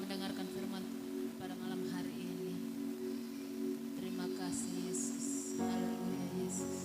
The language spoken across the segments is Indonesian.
mendengarkan firman pada malam hari ini. Terima kasih Yesus. Haleluya Yesus.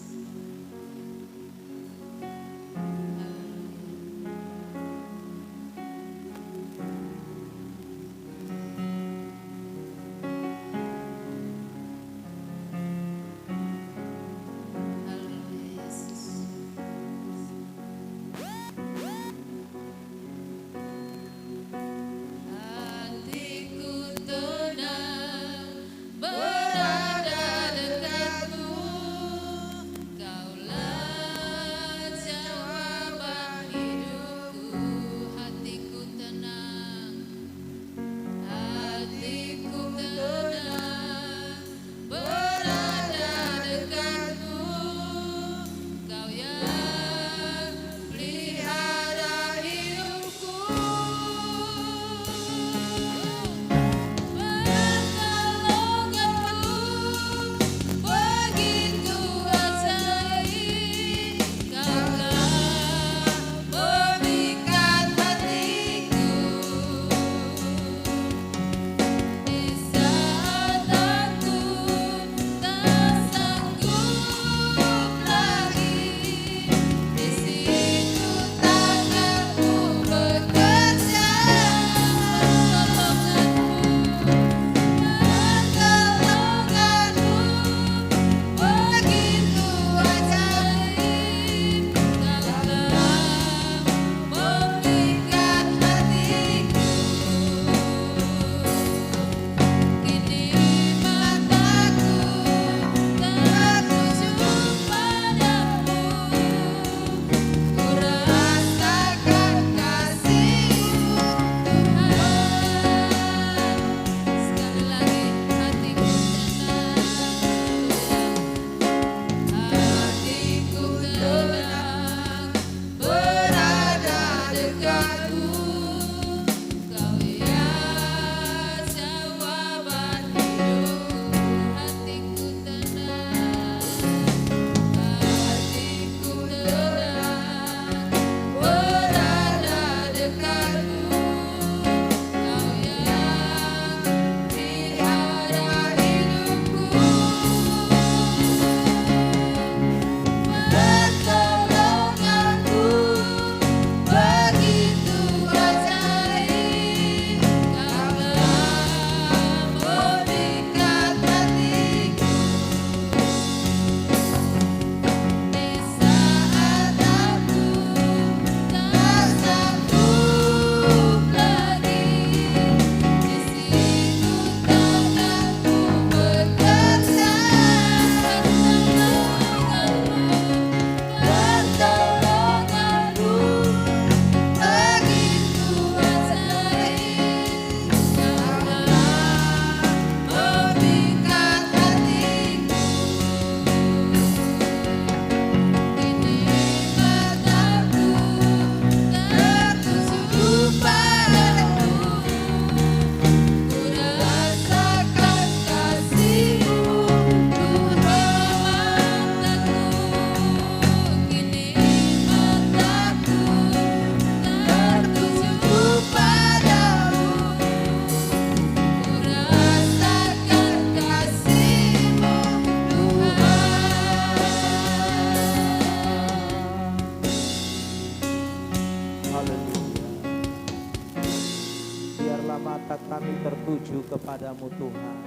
Tertuju kepadamu Tuhan,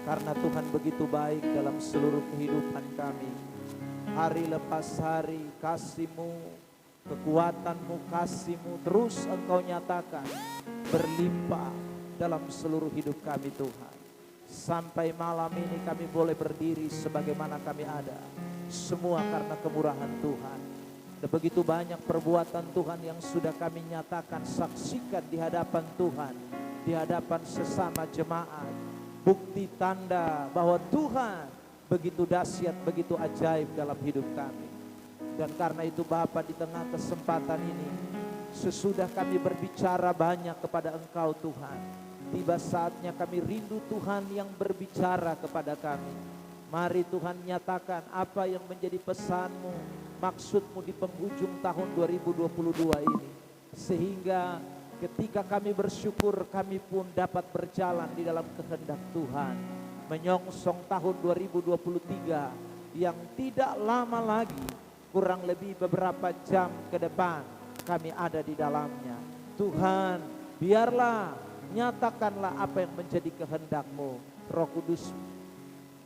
karena Tuhan begitu baik dalam seluruh kehidupan kami. Hari lepas hari kasih-Mu, kekuatan-Mu, kasih-Mu terus Engkau nyatakan berlimpah dalam seluruh hidup kami Tuhan. Sampai malam ini kami boleh berdiri sebagaimana kami ada, semua karena kemurahan Tuhan. Dan begitu banyak perbuatan Tuhan yang sudah kami nyatakan, saksikan di hadapan Tuhan, di hadapan sesama jemaat, bukti tanda bahwa Tuhan begitu dahsyat, begitu ajaib dalam hidup kami. Dan karena itu Bapa, di tengah kesempatan ini, sesudah kami berbicara banyak kepada Engkau Tuhan, tiba saatnya kami rindu Tuhan yang berbicara kepada kami. Mari Tuhan nyatakan apa yang menjadi pesan-Mu, maksud-Mu di penghujung tahun 2022 ini, sehingga Ketika kami bersyukur, kami pun dapat berjalan di dalam kehendak Tuhan. Menyongsong tahun 2023 yang tidak lama lagi, kurang lebih beberapa jam ke depan kami ada di dalamnya. Tuhan, biarlah, nyatakanlah apa yang menjadi kehendak-Mu. Roh Kudus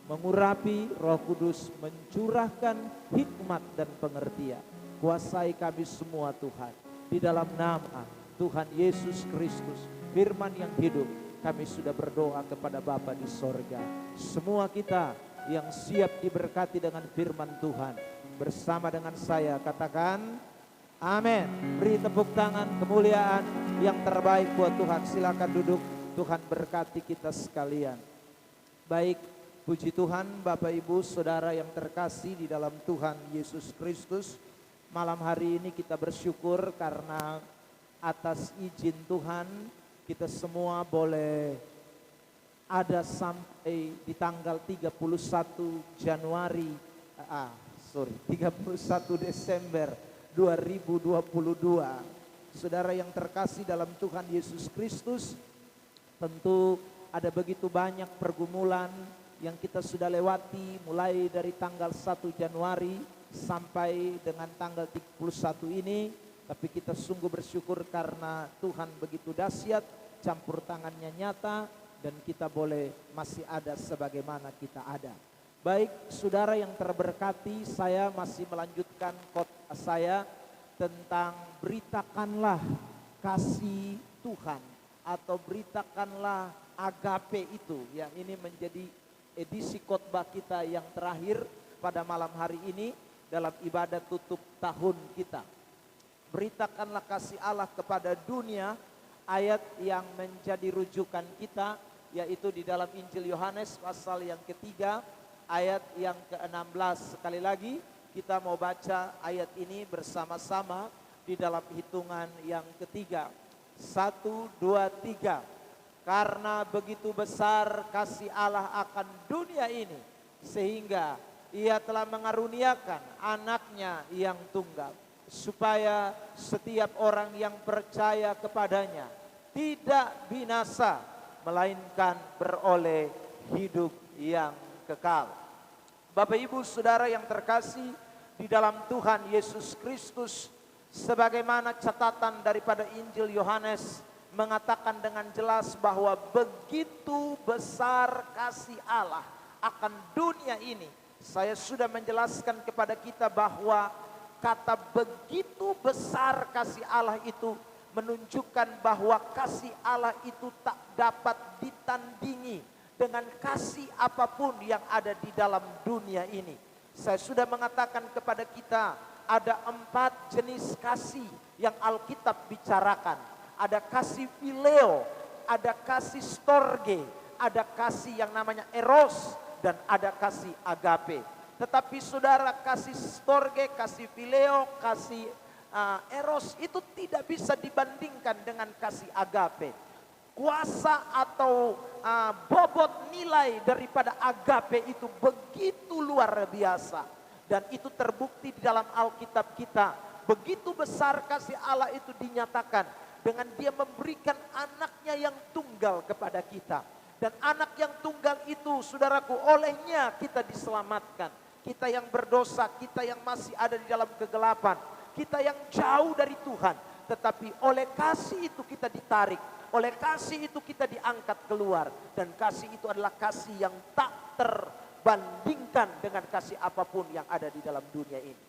mengurapi, Roh Kudus mencurahkan hikmat dan pengertian. Kuasai kami semua Tuhan. Di dalam nama Tuhan Yesus Kristus, firman yang hidup, kami sudah berdoa kepada Bapa di sorga. Semua kita yang siap diberkati dengan firman Tuhan, bersama dengan saya katakan amin. Beri tepuk tangan kemuliaan yang terbaik buat Tuhan. Silakan duduk. Tuhan berkati kita sekalian. Baik, puji Tuhan Bapak Ibu Saudara yang terkasih di dalam Tuhan Yesus Kristus. Malam hari ini kita bersyukur karena atas izin Tuhan kita semua boleh ada sampai di tanggal 31 Januari 31 Desember 2022. Saudara yang terkasih dalam Tuhan Yesus Kristus, tentu ada begitu banyak pergumulan yang kita sudah lewati mulai dari tanggal 1 Januari sampai dengan tanggal 31 ini. Tapi kita sungguh bersyukur karena Tuhan begitu dahsyat, campur tangannya nyata, dan kita boleh masih ada sebagaimana kita ada. Baik, saudara yang terberkati, saya masih melanjutkan khotbah saya tentang beritakanlah kasih Tuhan atau beritakanlah agape itu. Yang ini menjadi edisi khotbah kita yang terakhir pada malam hari ini dalam ibadah tutup tahun kita. Beritakanlah kasih Allah kepada dunia, ayat yang menjadi rujukan kita yaitu di dalam Injil Yohanes pasal yang ketiga ayat yang ke-16. Sekali lagi kita mau baca ayat ini bersama-sama di dalam hitungan yang ketiga. 1, 2, 3. Karena begitu besar kasih Allah akan dunia ini, sehingga Ia telah mengaruniakan anaknya yang tunggal, supaya setiap orang yang percaya kepadanya tidak binasa, melainkan beroleh hidup yang kekal. Bapak Ibu Saudara yang terkasih di dalam Tuhan Yesus Kristus, sebagaimana catatan daripada Injil Yohanes mengatakan dengan jelas bahwa begitu besar kasih Allah akan dunia ini. Saya sudah menjelaskan kepada kita bahwa kata begitu besar kasih Allah itu menunjukkan bahwa kasih Allah itu tak dapat ditandingi dengan kasih apapun yang ada di dalam dunia ini. Saya sudah mengatakan kepada kita ada 4 jenis kasih yang Alkitab bicarakan. Ada kasih phileo, ada kasih storge, ada kasih yang namanya eros, dan ada kasih agape. Tetapi saudara, kasih storge, kasih phileo, kasih eros itu tidak bisa dibandingkan dengan kasih agape. Kuasa atau bobot nilai daripada agape itu begitu luar biasa. Dan itu terbukti di dalam Alkitab kita. Begitu besar kasih Allah itu dinyatakan dengan Dia memberikan anaknya yang tunggal kepada kita. Dan anak yang tunggal itu, saudaraku, olehnya kita diselamatkan. Kita yang berdosa, kita yang masih ada di dalam kegelapan, kita yang jauh dari Tuhan, tetapi oleh kasih itu kita ditarik, oleh kasih itu kita diangkat keluar, dan kasih itu adalah kasih yang tak terbandingkan dengan kasih apapun yang ada di dalam dunia ini.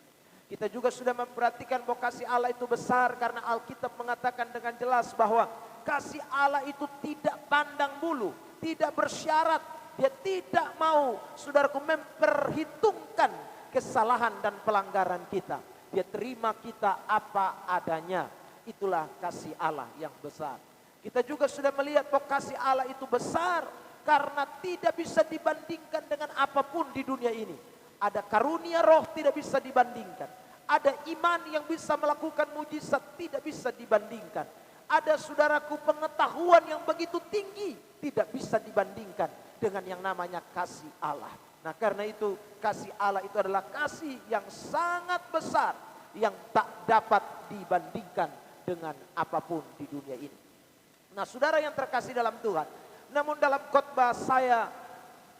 Kita juga sudah memperhatikan bahwa kasih Allah itu besar karena Alkitab mengatakan dengan jelas bahwa kasih Allah itu tidak pandang bulu, tidak bersyarat, Dia tidak mau, saudaraku, memperhitungkan kesalahan dan pelanggaran kita. Dia terima kita apa adanya. Itulah kasih Allah yang besar. Kita juga sudah melihat bahwa kasih Allah itu besar karena tidak bisa dibandingkan dengan apapun di dunia ini. Ada karunia roh tidak bisa dibandingkan. Ada iman yang bisa melakukan mujizat tidak bisa dibandingkan. Ada, saudaraku, pengetahuan yang begitu tinggi tidak bisa dibandingkan dengan yang namanya kasih Allah. Nah, karena itu kasih Allah itu adalah kasih yang sangat besar, yang tak dapat dibandingkan dengan apapun di dunia ini. Nah, saudara yang terkasih dalam Tuhan, namun dalam khotbah saya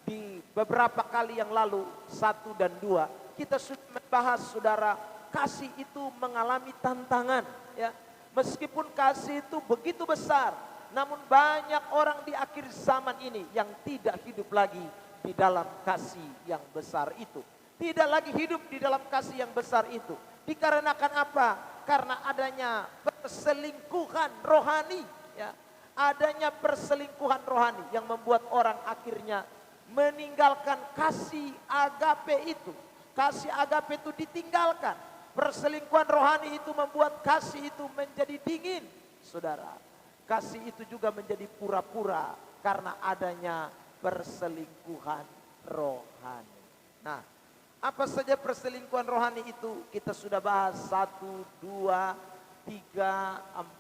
di beberapa kali yang lalu, 1 dan 2, kita sudah membahas saudara, kasih itu mengalami tantangan, ya. Meskipun kasih itu begitu besar, namun banyak orang di akhir zaman ini yang tidak hidup lagi di dalam kasih yang besar itu. Tidak lagi hidup di dalam kasih yang besar itu. Dikarenakan apa? Karena adanya perselingkuhan rohani, ya. Adanya perselingkuhan rohani yang membuat orang akhirnya meninggalkan kasih agape itu. Kasih agape itu ditinggalkan. Perselingkuhan rohani itu membuat kasih itu menjadi dingin, saudara. Kasih itu juga menjadi pura-pura karena adanya perselingkuhan rohani. Nah, apa saja perselingkuhan rohani itu? Kita sudah bahas 1, 2, 3,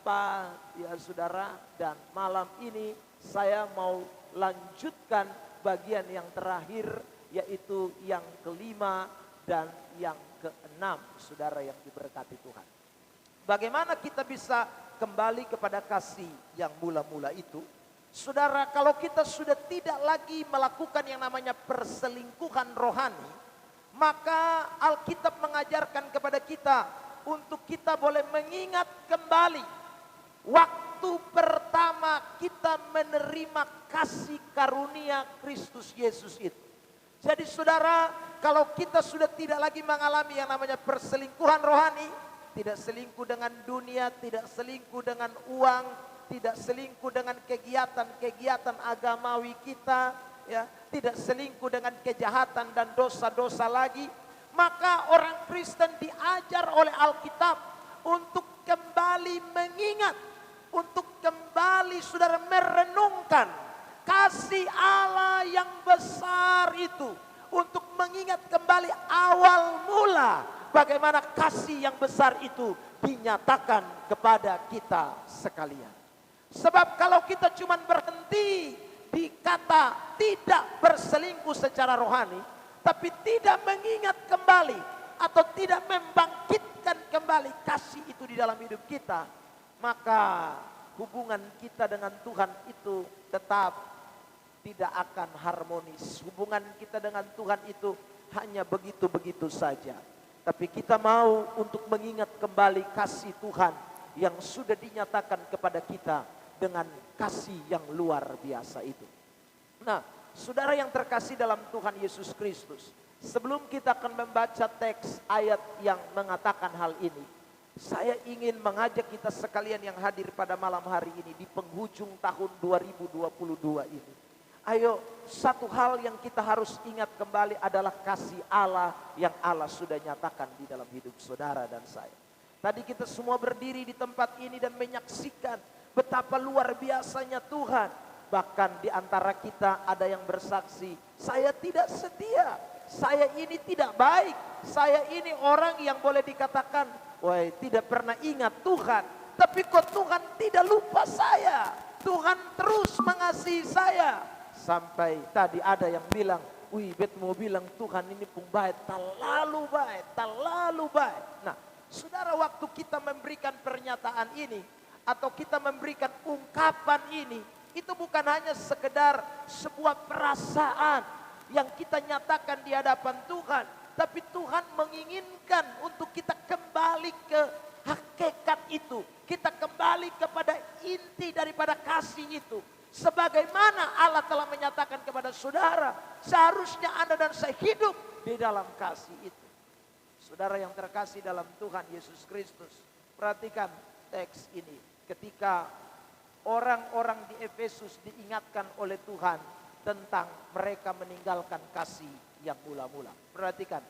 4, ya saudara. Dan malam ini saya mau lanjutkan bagian yang terakhir, yaitu yang kelima dan yang keenam, saudara yang diberkati Tuhan. Bagaimana kita bisa kembali kepada kasih yang mula-mula itu? Saudara, kalau kita sudah tidak lagi melakukan yang namanya perselingkuhan rohani, maka Alkitab mengajarkan kepada kita untuk kita boleh mengingat kembali waktu pertama kita menerima kasih karunia Kristus Yesus itu. Jadi saudara, kalau kita sudah tidak lagi mengalami yang namanya perselingkuhan rohani, tidak selingkuh dengan dunia, tidak selingkuh dengan uang, tidak selingkuh dengan kegiatan-kegiatan agamawi kita, ya, tidak selingkuh dengan kejahatan dan dosa-dosa lagi, maka orang Kristen diajar oleh Alkitab untuk kembali mengingat, untuk kembali saudara merenungkan kasih Allah yang besar itu, untuk mengingat kembali awal mula bagaimana kasih yang besar itu dinyatakan kepada kita sekalian. Sebab kalau kita cuma berhenti di kata tidak berselingkuh secara rohani, tapi tidak mengingat kembali atau tidak membangkitkan kembali kasih itu di dalam hidup kita, maka hubungan kita dengan Tuhan itu tetap tidak akan harmonis. Hubungan kita dengan Tuhan itu hanya begitu-begitu saja. Tapi kita mau untuk mengingat kembali kasih Tuhan yang sudah dinyatakan kepada kita dengan kasih yang luar biasa itu. Nah, saudara yang terkasih dalam Tuhan Yesus Kristus, sebelum kita akan membaca teks ayat yang mengatakan hal ini, saya ingin mengajak kita sekalian yang hadir pada malam hari ini di penghujung tahun 2022 ini. Ayo, satu hal yang kita harus ingat kembali adalah kasih Allah yang Allah sudah nyatakan di dalam hidup saudara dan saya. Tadi kita semua berdiri di tempat ini dan menyaksikan betapa luar biasanya Tuhan. Bahkan di antara kita ada yang bersaksi, saya tidak setia, saya ini tidak baik, saya ini orang yang boleh dikatakan, wah, tidak pernah ingat Tuhan. Tapi kok Tuhan tidak lupa saya, Tuhan terus mengasihi saya. Sampai tadi ada yang bilang, wih, bet mau bilang Tuhan ini pun baik, terlalu baik, terlalu baik. Nah, saudara, waktu kita memberikan pernyataan ini, atau kita memberikan ungkapan ini, itu bukan hanya sekedar sebuah perasaan yang kita nyatakan di hadapan Tuhan, tapi Tuhan menginginkan untuk kita kembali ke hakikat itu. Kita kembali kepada inti daripada kasih itu. Sebagaimana Allah telah menyatakan kepada saudara, seharusnya Anda dan saya hidup di dalam kasih itu. Saudara yang terkasih dalam Tuhan Yesus Kristus, perhatikan teks ini. Ketika orang-orang di Efesus diingatkan oleh Tuhan tentang mereka meninggalkan kasih yang mula-mula. Perhatikan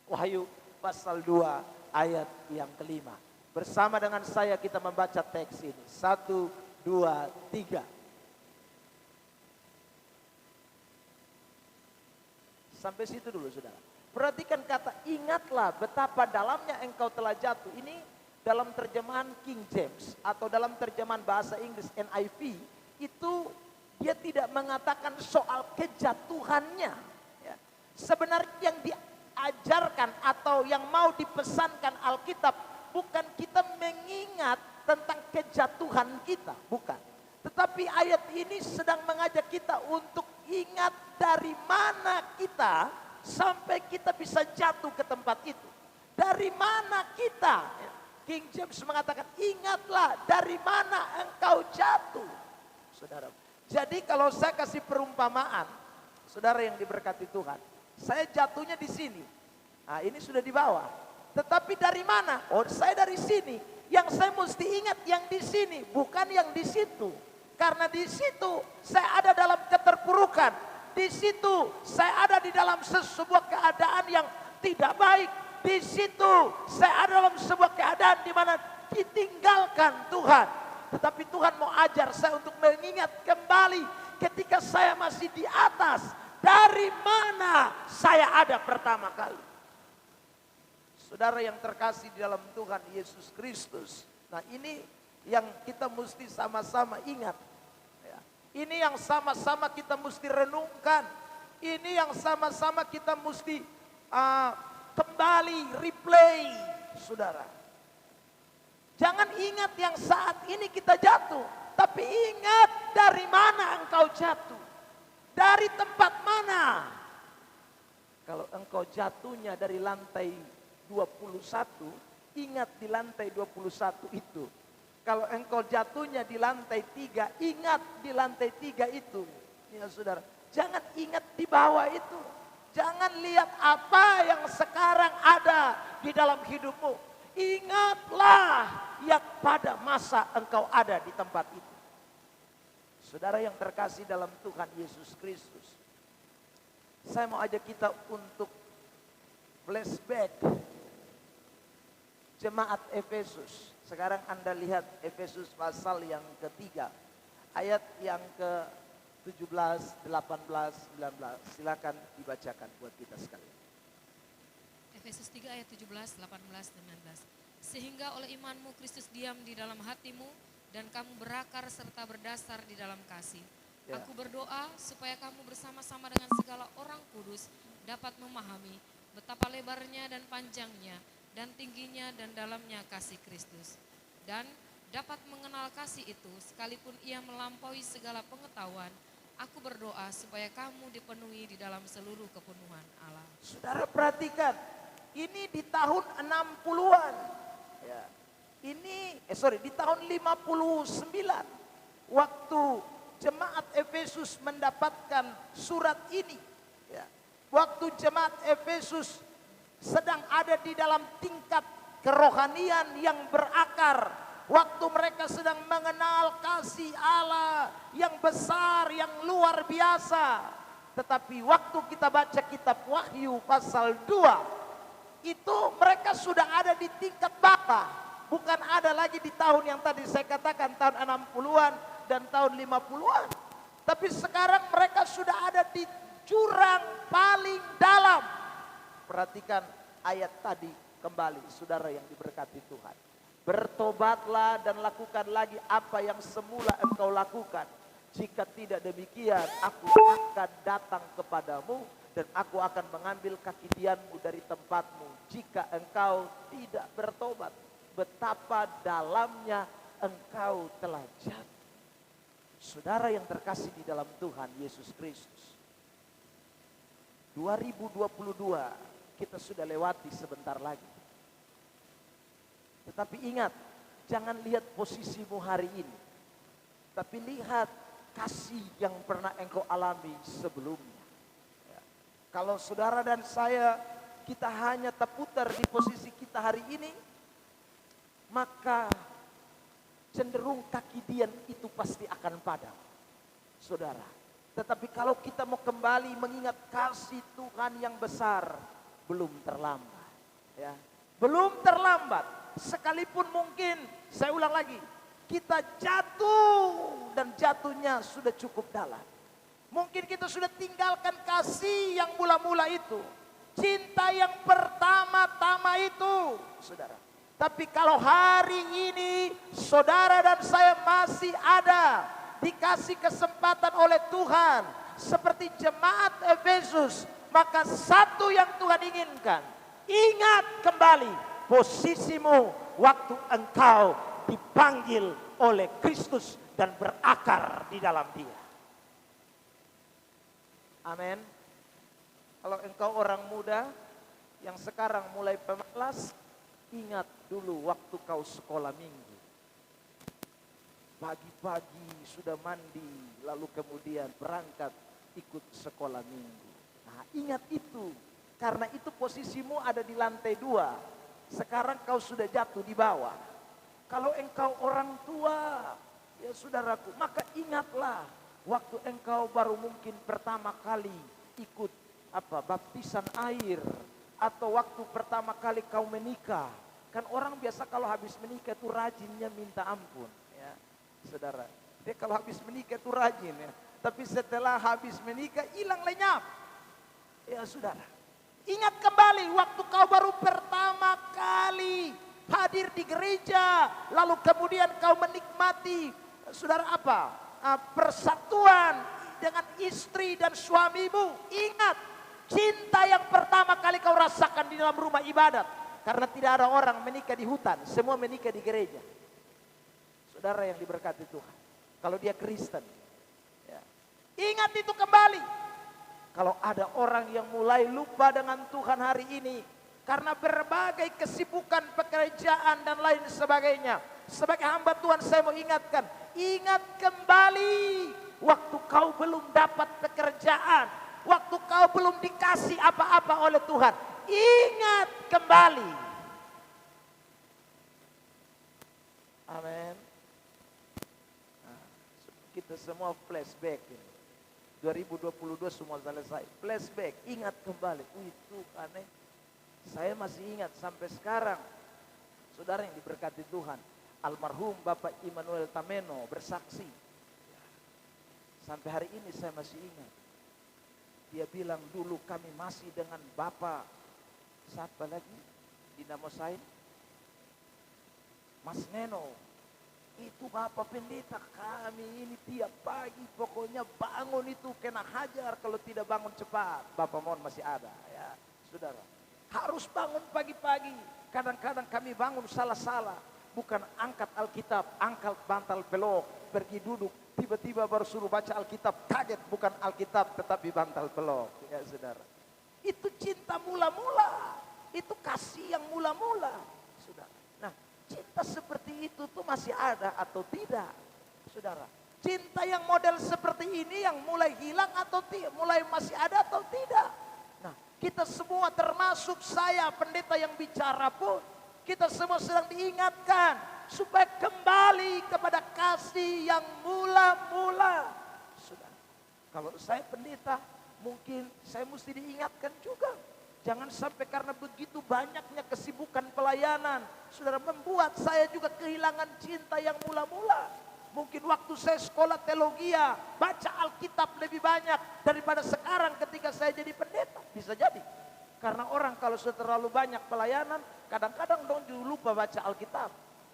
Wahyu pasal 2 ayat yang kelima. Bersama dengan saya kita membaca teks ini. 1, 2, 3. Sampai situ dulu saudara. Perhatikan kata ingatlah betapa dalamnya engkau telah jatuh. Ini dalam terjemahan King James atau dalam terjemahan bahasa Inggris NIV itu dia tidak mengatakan soal kejatuhannya. Ya. Sebenarnya yang diajarkan atau yang mau dipesankan Alkitab bukan kita mengingat tentang kejatuhan kita, bukan. Tetapi ayat ini sedang mengajak kita untuk ingat dari mana kita sampai kita bisa jatuh ke tempat itu. Dari mana kita? King James mengatakan, ingatlah dari mana engkau jatuh. Saudara. Jadi kalau saya kasih perumpamaan, saudara yang diberkati Tuhan, saya jatuhnya di sini. Nah, ini sudah di bawah. Tetapi dari mana? Oh, saya dari sini. Yang saya mesti ingat yang di sini, bukan yang di situ. Karena di situ saya ada dalam keterpurukan. Di situ saya ada di dalam sebuah keadaan yang tidak baik. Di situ saya ada dalam sebuah keadaan di mana ditinggalkan Tuhan. Tetapi Tuhan mau ajar saya untuk mengingat kembali ketika saya masih di atas. Dari mana saya ada pertama kali. Saudara yang terkasih di dalam Tuhan Yesus Kristus. Nah, ini yang kita mesti sama-sama ingat. Ini yang sama-sama kita mesti renungkan. Ini yang sama-sama kita mesti kembali replay, saudara. Jangan ingat yang saat ini kita jatuh, tapi ingat dari mana engkau jatuh. Dari tempat mana? Kalau engkau jatuhnya dari lantai 21, ingat di lantai 21 itu. Kalau engkau jatuhnya di lantai 3, ingat di lantai 3 itu. Ya saudara, jangan ingat di bawah itu. Jangan lihat apa yang sekarang ada di dalam hidupmu. Ingatlah yang pada masa engkau ada di tempat itu. Saudara yang terkasih dalam Tuhan Yesus Kristus. Saya mau ajak kita untuk flashback jemaat Efesus. Sekarang Anda lihat Efesus pasal yang ketiga. Ayat yang ke-17, 18, 19. Silakan dibacakan buat kita sekalian. Efesus 3 ayat 17, 18, 19. Sehingga oleh imanmu Kristus diam di dalam hatimu dan kamu berakar serta berdasar di dalam kasih. Ya. Aku berdoa supaya kamu bersama-sama dengan segala orang kudus dapat memahami betapa lebarnya dan panjangnya dan tingginya dan dalamnya kasih Kristus. Dan dapat mengenal kasih itu sekalipun ia melampaui segala pengetahuan. Aku berdoa supaya kamu dipenuhi di dalam seluruh kepenuhan Allah. Saudara perhatikan, ini di tahun 60-an. Ya. Di tahun 59. Waktu jemaat Efesus mendapatkan surat ini. Ya. Waktu jemaat Efesus sedang ada di dalam tingkat kerohanian yang berakar. Waktu mereka sedang mengenal kasih Allah yang besar, yang luar biasa. Tetapi waktu kita baca kitab Wahyu pasal 2, itu mereka sudah ada di tingkat bawah. Bukan ada lagi di tahun yang tadi saya katakan, tahun 60-an dan tahun 50-an. Tapi sekarang mereka sudah ada di jurang paling dalam. Perhatikan ayat tadi kembali, saudara yang diberkati Tuhan. Bertobatlah dan lakukan lagi apa yang semula engkau lakukan. Jika tidak demikian, aku akan datang kepadamu dan aku akan mengambil kaki dianmu dari tempatmu. Jika engkau tidak bertobat, betapa dalamnya engkau telah jatuh. Saudara yang terkasih di dalam Tuhan Yesus Kristus. 2022 kita sudah lewati sebentar lagi. Tetapi ingat, jangan lihat posisimu hari ini. Tapi lihat kasih yang pernah engkau alami sebelumnya. Ya. Kalau saudara dan saya, kita hanya terputar di posisi kita hari ini, maka cenderung kaki dian itu pasti akan padam. Saudara. Tetapi kalau kita mau kembali mengingat kasih Tuhan yang besar, belum terlambat. Ya. Belum terlambat. Sekalipun mungkin, saya ulang lagi, kita jatuh dan jatuhnya sudah cukup dalam. Mungkin kita sudah tinggalkan kasih yang mula-mula itu. Cinta yang pertama-tama itu, saudara. Tapi kalau hari ini saudara dan saya masih ada, dikasih kesempatan oleh Tuhan seperti jemaat Efesus, maka satu yang Tuhan inginkan, ingat kembali posisimu waktu engkau dipanggil oleh Kristus dan berakar di dalam dia. Amin. Kalau engkau orang muda yang sekarang mulai pemalas, ingat dulu waktu kau sekolah minggu. Pagi-pagi sudah mandi, lalu kemudian berangkat ikut sekolah minggu. Nah, ingat itu, karena itu posisimu ada di lantai 2. Sekarang kau sudah jatuh di bawah. Kalau engkau orang tua, ya saudaraku, maka ingatlah waktu engkau baru mungkin pertama kali ikut baptisan air, atau waktu pertama kali kau menikah. Kan orang biasa kalau habis menikah itu rajinnya minta ampun, ya saudara. Dia kalau habis menikah itu rajin, ya. Tapi setelah habis menikah hilang lenyap. Ya saudara, ingat kembali waktu kau baru pertama kali hadir di gereja, lalu kemudian kau menikmati, saudara, persatuan dengan istri dan suamimu. Ingat cinta yang pertama kali kau rasakan di dalam rumah ibadat. Karena tidak ada orang menikah di hutan, semua menikah di gereja. Saudara yang diberkati Tuhan, kalau dia Kristen, ya, ingat itu kembali. Kalau ada orang yang mulai lupa dengan Tuhan hari ini karena berbagai kesibukan pekerjaan dan lain sebagainya, sebagai hamba Tuhan saya mau ingatkan, ingat kembali waktu kau belum dapat pekerjaan, waktu kau belum dikasih apa-apa oleh Tuhan. Ingat kembali. Amin. Nah, kita semua flashback ini. 2022 semua selesai. Flashback, ingat kembali. Itu aneh. Saya masih ingat sampai sekarang. Saudara yang diberkati Tuhan, almarhum Bapak Immanuel Tameno bersaksi. Sampai hari ini saya masih ingat. Dia bilang dulu kami masih dengan Bapak, siapa lagi? Dinamo Sain, Mas Neno. Itu Bapak Pendeta kami ini tiap pagi pokoknya bangun itu kena hajar kalau tidak bangun cepat. Bapak mohon masih ada, ya saudara. Harus bangun pagi-pagi. Kadang-kadang kami bangun salah-salah. Bukan angkat Alkitab, angkat bantal pelok, pergi duduk. Tiba-tiba baru suruh baca Alkitab, kaget bukan Alkitab tetapi bantal pelok. Ya saudara. Itu cinta mula-mula. Itu kasih yang mula-mula. Saudara. Nah, cinta seperti itu tuh masih ada atau tidak? Saudara. Cinta yang model seperti ini yang mulai hilang atau mulai masih ada atau tidak? Nah, kita semua termasuk saya pendeta yang bicara pun, kita semua sedang diingatkan supaya kembali kepada kasih yang mula-mula. Saudara. Kalau saya pendeta, mungkin saya mesti diingatkan juga. Jangan sampai karena begitu banyaknya kesibukan pelayanan, saudara, membuat saya juga kehilangan cinta yang mula-mula. Mungkin waktu saya sekolah teologi, baca Alkitab lebih banyak daripada sekarang ketika saya jadi pendeta. Bisa jadi. Karena orang kalau sudah terlalu banyak pelayanan, kadang-kadang dong juga lupa baca Alkitab.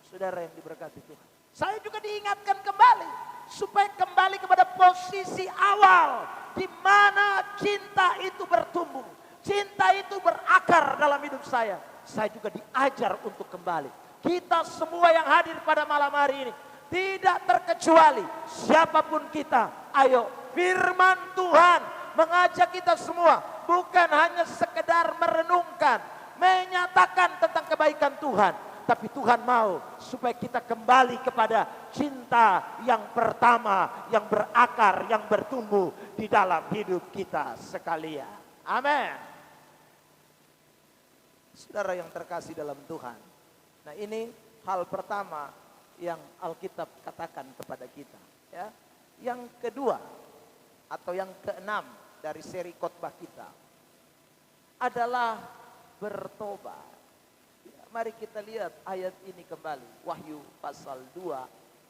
Saudara yang diberkati Tuhan. Saya juga diingatkan kembali supaya kembali kepada posisi awal di mana cinta itu bertumbuh. Cinta itu berakar dalam hidup saya. Saya juga diajar untuk kembali. Kita semua yang hadir pada malam hari ini, tidak terkecuali siapapun kita. Ayo, firman Tuhan mengajak kita semua bukan hanya sekedar merenungkan, menyatakan tentang kebaikan Tuhan. Tapi Tuhan mau supaya kita kembali kepada cinta yang pertama, yang berakar, yang bertumbuh di dalam hidup kita sekalian. Amin. Saudara yang terkasih dalam Tuhan. Nah, ini hal pertama yang Alkitab katakan kepada kita. Ya. Yang kedua atau yang keenam dari seri khotbah kita adalah bertobat. Ya, mari kita lihat ayat ini kembali. Wahyu pasal 2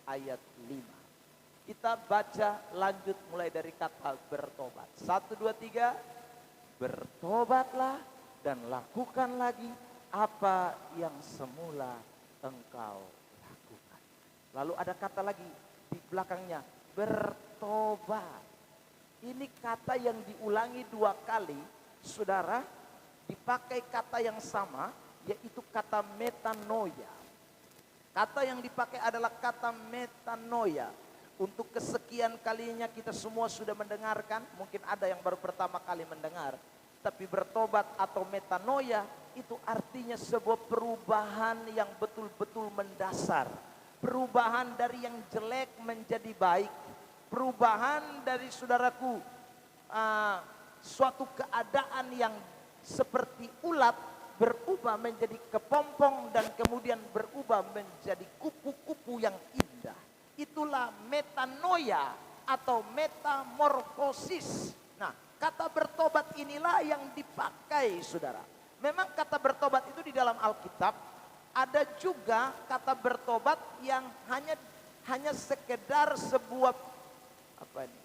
ayat 5. Kita baca lanjut mulai dari kata bertobat. 1, 2, 3. Bertobatlah dan lakukan lagi apa yang semula engkau lakukan. Lalu ada kata lagi di belakangnya, bertobat. Ini kata yang diulangi 2 kali, saudara, dipakai kata yang sama, yaitu kata metanoia. Kata yang dipakai adalah kata metanoia. Untuk kesekian kalinya kita semua sudah mendengarkan, mungkin ada yang baru pertama kali mendengar. Tapi bertobat atau metanoia itu artinya sebuah perubahan yang betul-betul mendasar. Perubahan dari yang jelek menjadi baik. Perubahan dari saudaraku, suatu keadaan yang seperti ulat berubah menjadi kepompong dan kemudian berubah menjadi kupu-kupu yang indah. Itulah metanoia atau metamorfosis. Nah, kata bertobat inilah yang dipakai, saudara. Memang kata bertobat itu di dalam Alkitab ada juga kata bertobat yang hanya sekedar sebuah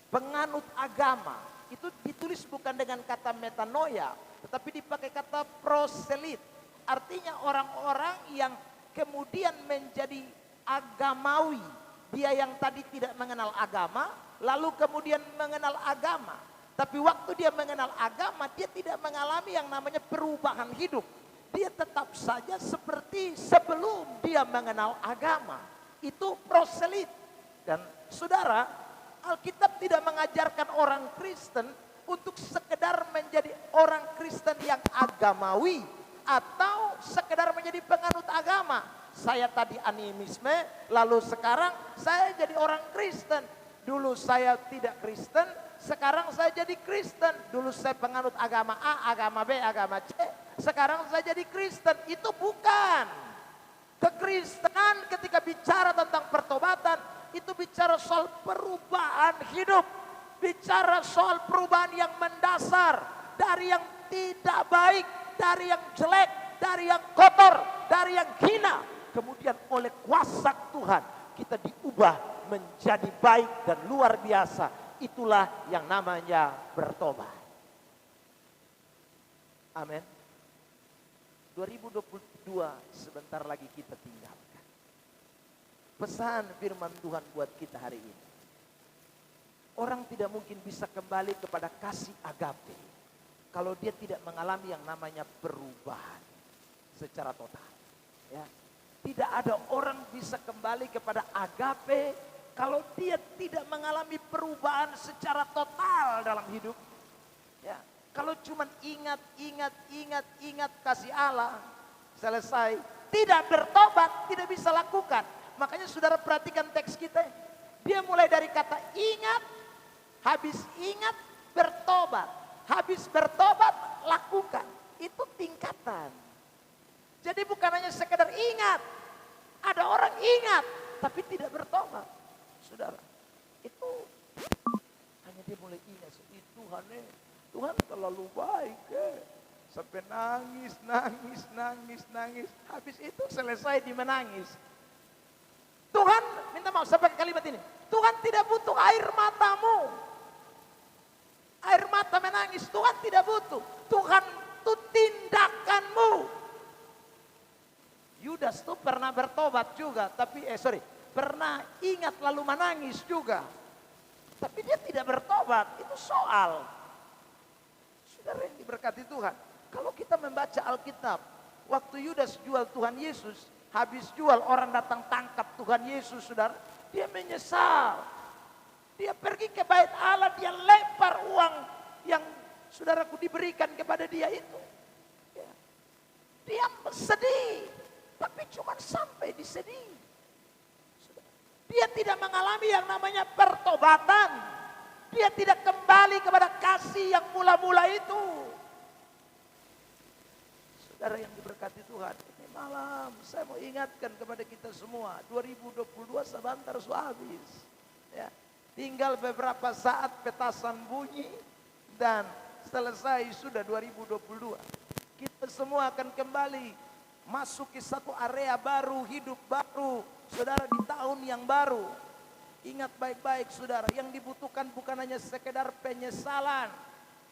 penganut agama. Itu ditulis bukan dengan kata metanoia, tetapi dipakai kata proselit. Artinya orang-orang yang kemudian menjadi agamawi. Dia yang tadi tidak mengenal agama, lalu kemudian mengenal agama. Tapi waktu dia mengenal agama, dia tidak mengalami yang namanya perubahan hidup. Dia tetap saja seperti sebelum dia mengenal agama. Itu proselit. Dan saudara, Alkitab tidak mengajarkan orang Kristen untuk sekedar menjadi orang Kristen yang agamawi atau sekedar menjadi penganut agama. Saya tadi animisme, lalu sekarang saya jadi orang Kristen. Dulu saya tidak Kristen, sekarang saya jadi Kristen. Dulu saya penganut agama A, agama B, agama C, sekarang saya jadi Kristen. Itu bukan. Kekristenan ketika bicara tentang pertobatan, itu bicara soal perubahan hidup. Bicara soal perubahan yang mendasar. Dari yang tidak baik, dari yang jelek, dari yang kotor, dari yang hina. Kemudian oleh kuasa Tuhan kita diubah menjadi baik dan luar biasa. Itulah yang namanya bertobat. Amin. 2022 sebentar lagi kita tinggalkan. Pesan firman Tuhan buat kita hari ini. Orang tidak mungkin bisa kembali kepada kasih agape kalau dia tidak mengalami yang namanya perubahan secara total. Ya. Tidak ada orang bisa kembali kepada agape kalau dia tidak mengalami perubahan secara total dalam hidup. Ya, kalau cuma ingat kasih Allah, selesai, tidak bertobat, tidak bisa lakukan. Makanya saudara perhatikan teks kita. Dia mulai dari kata ingat, habis ingat, bertobat. Habis bertobat, lakukan. Itu tingkatan. Jadi bukan hanya sekedar ingat. Ada orang ingat, tapi tidak bertobat. Saudara, itu hanya dia mulai ingat. Tuhan terlalu baik. Sampai nangis. Habis itu selesai di menangis. Tuhan, minta maaf, saya pakai kalimat ini. Tuhan tidak butuh air matamu. Air mata menangis, Tuhan tidak butuh. Tuhan itu tindakanmu. Yudas tuh pernah bertobat juga, tapi pernah ingat lalu menangis juga. Tapi dia tidak bertobat, itu soal. Saudara yang diberkati Tuhan, kalau kita membaca Alkitab, waktu Yudas jual Tuhan Yesus, habis jual orang datang tangkap Tuhan Yesus, saudara, dia menyesal. Dia pergi ke bait Allah, dia lempar uang yang saudaraku diberikan kepada dia itu. Dia sedih. Tapi cuma sampai di sedih. Dia tidak mengalami yang namanya pertobatan. Dia tidak kembali kepada kasih yang mula-mula itu. Saudara yang diberkati Tuhan, ini malam saya mau ingatkan kepada kita semua, 2022 sebentar sudah habis. Ya, tinggal beberapa saat petasan bunyi dan selesai sudah 2022. Kita semua akan kembali masuk ke satu area baru, hidup baru, saudara, di tahun yang baru. Ingat baik-baik saudara, yang dibutuhkan bukan hanya sekedar penyesalan.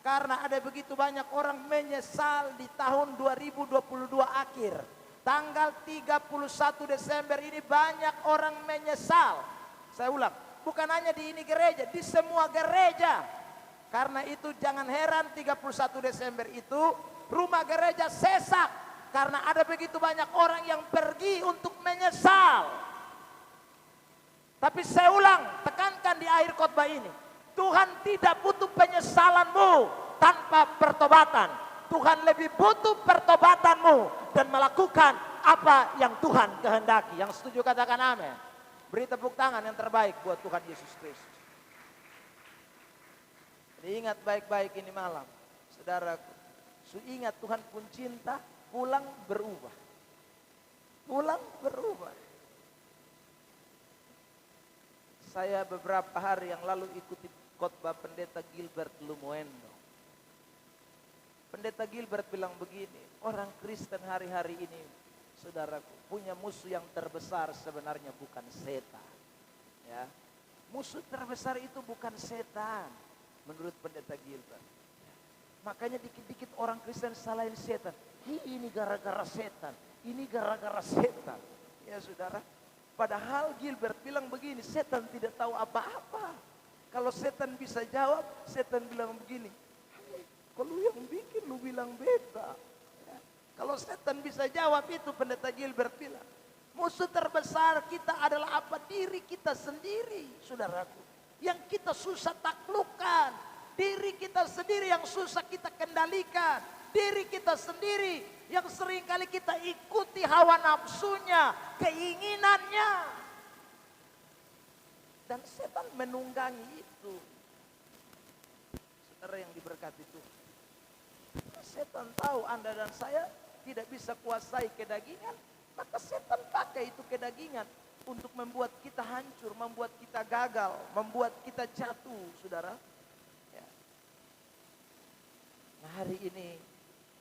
Karena ada begitu banyak orang menyesal di tahun 2022 akhir. Tanggal 31 Desember ini banyak orang menyesal. Saya ulang, bukan hanya di ini gereja, di semua gereja. Karena itu jangan heran 31 Desember itu rumah gereja sesak. Karena ada begitu banyak orang yang pergi untuk menyesal. Tapi saya ulang, tekankan akhir khotbah ini, Tuhan tidak butuh penyesalanmu tanpa pertobatan. Tuhan lebih butuh pertobatanmu dan melakukan apa yang Tuhan kehendaki. Yang setuju katakan amin. Beri tepuk tangan yang terbaik buat Tuhan Yesus Kristus. Ingat baik-baik ini malam, saudaraku. Ingat Tuhan pun cinta, pulang berubah. Pulang berubah. Saya beberapa hari yang lalu ikuti khotbah Pendeta Gilbert Lumuendo. Pendeta Gilbert bilang begini, orang Kristen hari-hari ini, saudaraku, punya musuh yang terbesar sebenarnya bukan setan. Ya. Musuh terbesar itu bukan setan, menurut Pendeta Gilbert. Makanya dikit-dikit orang Kristen salahin setan. Ini gara-gara setan, ini gara-gara setan. Ya saudara, padahal Gilbert bilang begini, setan tidak tahu apa-apa. Kalau setan bisa jawab, setan bilang begini, kalau lu yang bikin lu bilang beda. Ya. Kalau setan bisa jawab itu, Pendeta Gilbert bilang, musuh terbesar kita adalah apa? Diri kita sendiri, saudaraku. Yang kita susah taklukkan. Diri kita sendiri yang susah kita kendalikan. Diri kita sendiri yang seringkali kita ikuti hawa nafsunya, keinginannya. Dan setan menunggangi itu. Saudara yang diberkati Tuhan. Setan tahu Anda dan saya tidak bisa kuasai kedagingan. Maka setan pakai itu kedagingan untuk membuat kita hancur, membuat kita gagal, membuat kita jatuh, saudara. Ya. Nah hari ini,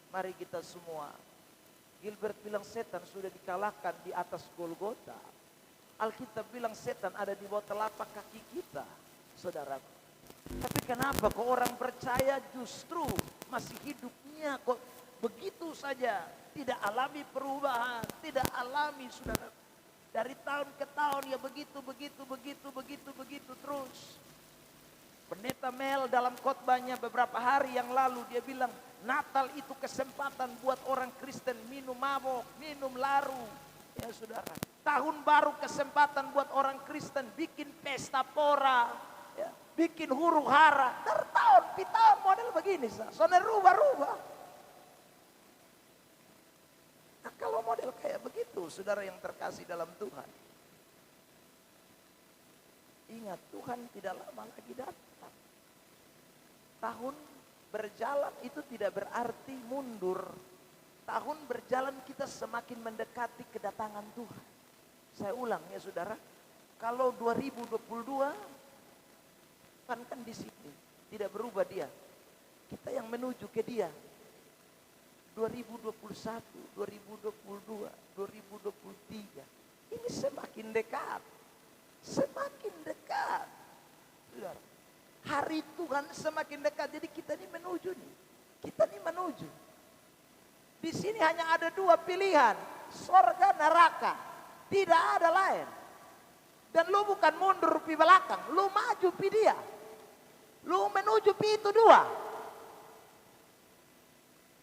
mari kita semua. Gilbert bilang setan sudah dikalahkan di atas Golgota. Alkitab bilang setan ada di bawah telapak kaki kita, saudara. Tapi kenapa kok orang percaya justru masih hidupnya kok begitu saja, tidak alami perubahan, tidak alami, saudara. Dari tahun ke tahun ya begitu terus. Pendeta Mel dalam khotbahnya beberapa hari yang lalu dia bilang, Natal itu kesempatan buat orang Kristen minum mabok, minum laru. Ya saudara, tahun baru kesempatan buat orang Kristen bikin pesta pora, ya, bikin huru hara. Tahun model begini, soalnya rubah-rubah. Nah kalau model kayak begitu, saudara yang terkasih dalam Tuhan, ingat Tuhan tidak lama lagi datang. Tahun berjalan itu tidak berarti mundur. Tahun berjalan kita semakin mendekati kedatangan Tuhan. Saya ulang ya saudara, kalau 2022 kan di sini tidak berubah dia. Kita yang menuju ke dia. 2021, 2022, 2023 ini semakin dekat. Semakin dekat. Saudara, hari Tuhan semakin dekat. Jadi kita ini menuju nih. Kita ini menuju. Di sini hanya ada dua pilihan, surga neraka, tidak ada lain. Dan lu bukan mundur pi belakang, lu maju pi dia, lu menuju pi itu dua.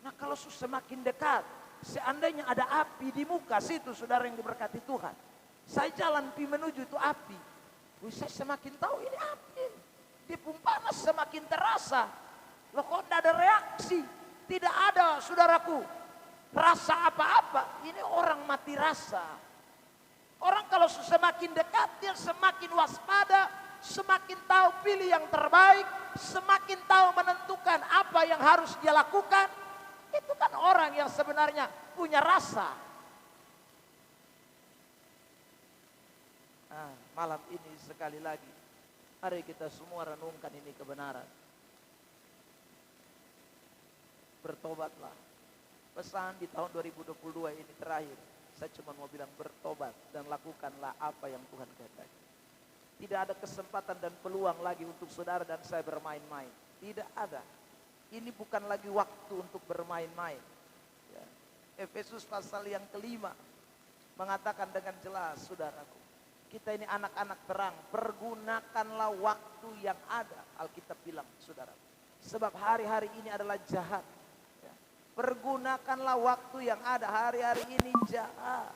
Nah kalau semakin dekat, seandainya ada api di muka situ, saudara yang diberkati Tuhan, saya jalan pi menuju itu api, saya semakin tahu ini api, di panas semakin terasa. Loh kok tidak ada reaksi, tidak ada saudaraku. Rasa apa-apa, ini orang mati rasa. Orang kalau semakin dekat dia semakin waspada, semakin tahu pilih yang terbaik, semakin tahu menentukan apa yang harus dia lakukan. Itu kan orang yang sebenarnya punya rasa. Nah, malam ini sekali lagi, mari kita semua renungkan ini kebenaran. Bertobatlah. Pesan di tahun 2022 ini terakhir, saya cuma mau bilang bertobat dan lakukanlah apa yang Tuhan kehendaki. Tidak ada kesempatan dan peluang lagi untuk saudara dan saya bermain-main. Tidak ada. Ini bukan lagi waktu untuk bermain-main. Ya. Efesus pasal yang kelima mengatakan dengan jelas, saudaraku, kita ini anak-anak terang, pergunakanlah waktu yang ada. Alkitab bilang, saudara, sebab hari-hari ini adalah jahat. Pergunakanlah waktu yang ada, hari-hari ini jahat.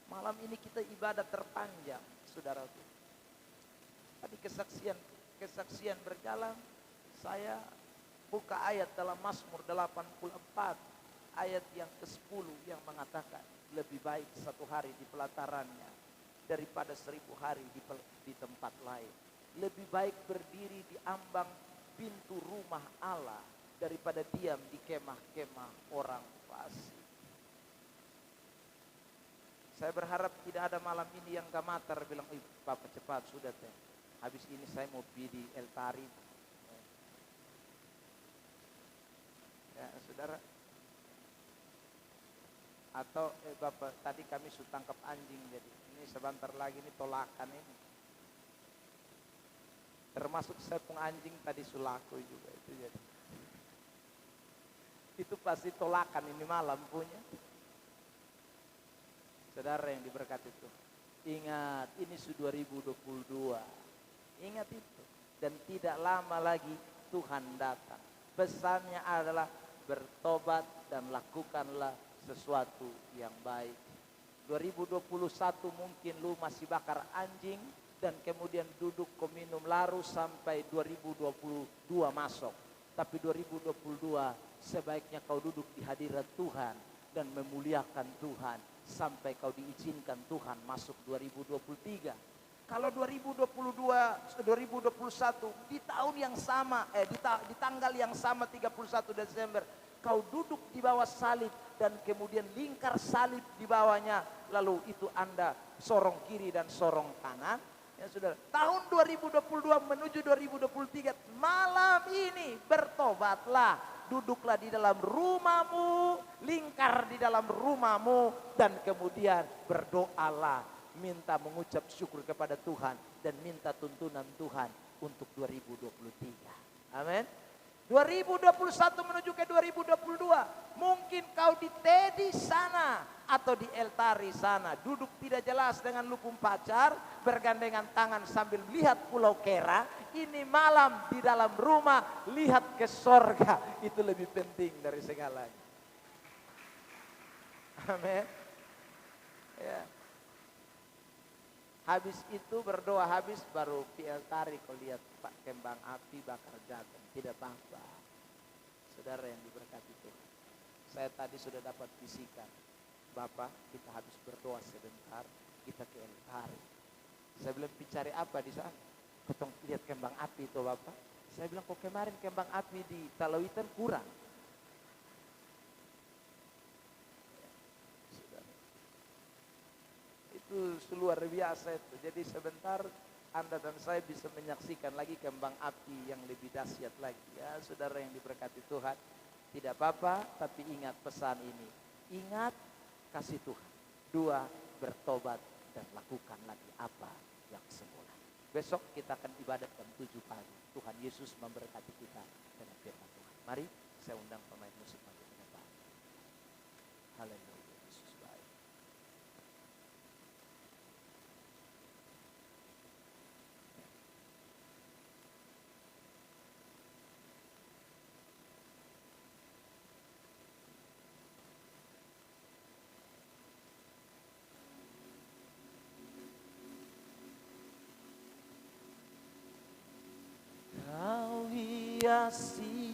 Malam ini kita ibadah terpanjang, saudaraku. Tadi kesaksian berjalan, saya buka ayat dalam Mazmur 84, ayat yang ke-10 yang mengatakan, lebih baik satu hari di pelatarannya daripada 1000 hari di tempat lain. Lebih baik berdiri di ambang pintu rumah Allah daripada diam di kemah-kemah orang fasik. Saya berharap tidak ada malam ini yang gamatar bilang, Bapak cepat sudah teh. Habis ini saya mau pergi di El Tari. Ya, saudara. Atau Bapak, tadi kami sudah tangkap anjing, jadi ini sebentar lagi ini tolakan ini. Termasuk saya pun anjing tadi sulaku juga itu jadi. Itu pasti tolakan ini malam punya. Saudara yang diberkati itu. Ingat, ini sudah 2022. Ingat itu. Dan tidak lama lagi Tuhan datang. Pesannya adalah bertobat dan lakukanlah sesuatu yang baik. 2021 mungkin lu masih bakar anjing dan kemudian duduk kau minum laru sampai 2022 masuk. Tapi 2022 sebaiknya kau duduk di hadirat Tuhan dan memuliakan Tuhan sampai kau diizinkan Tuhan masuk 2023. Kalau 2021 di tahun yang sama, di tanggal yang sama 31 Desember, kau duduk di bawah salib dan kemudian lingkar salib di bawahnya, lalu itu Anda sorong kiri dan sorong kanan. Ya saudara, tahun 2022 menuju 2023, malam ini bertobatlah, duduklah di dalam rumahmu, lingkar di dalam rumahmu, dan kemudian berdoalah, minta mengucap syukur kepada Tuhan dan minta tuntunan Tuhan untuk 2023. Amin. 2021 menuju ke 2022, mungkin kau di Tedi sana atau di El Tari sana, duduk tidak jelas dengan lupung pacar, bergandengan tangan sambil melihat Pulau Kera. Ini malam di dalam rumah, lihat ke sorga, itu lebih penting dari segalanya. Amin. Ya. Habis itu berdoa habis baru di El Tari kau lihat Pak kembang api bakar jagung, tidak apa-apa. Saudara yang diberkati Tuhan. Saya tadi sudah dapat bisikan, Bapak kita habis berdoa sebentar, kita ke El Tari. Saya bilang cari apa di sana? Ketong lihat kembang api itu Bapak. Saya bilang kok kemarin kembang api di Talawitan kurang. Itu luar biasa itu. Jadi sebentar Anda dan saya bisa menyaksikan lagi kembang api yang lebih dahsyat lagi. Ya saudara yang diberkati Tuhan, tidak apa-apa tapi ingat pesan ini. Ingat kasih Tuhan. 2, bertobat dan lakukan lagi apa yang semula. Besok kita akan ibadat jam 7 pagi. Tuhan Yesus memberkati kita dengan firman Tuhan. Mari saya undang pemain musik maju ke depan. Haleluya. Hiasi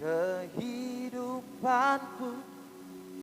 kehidupanku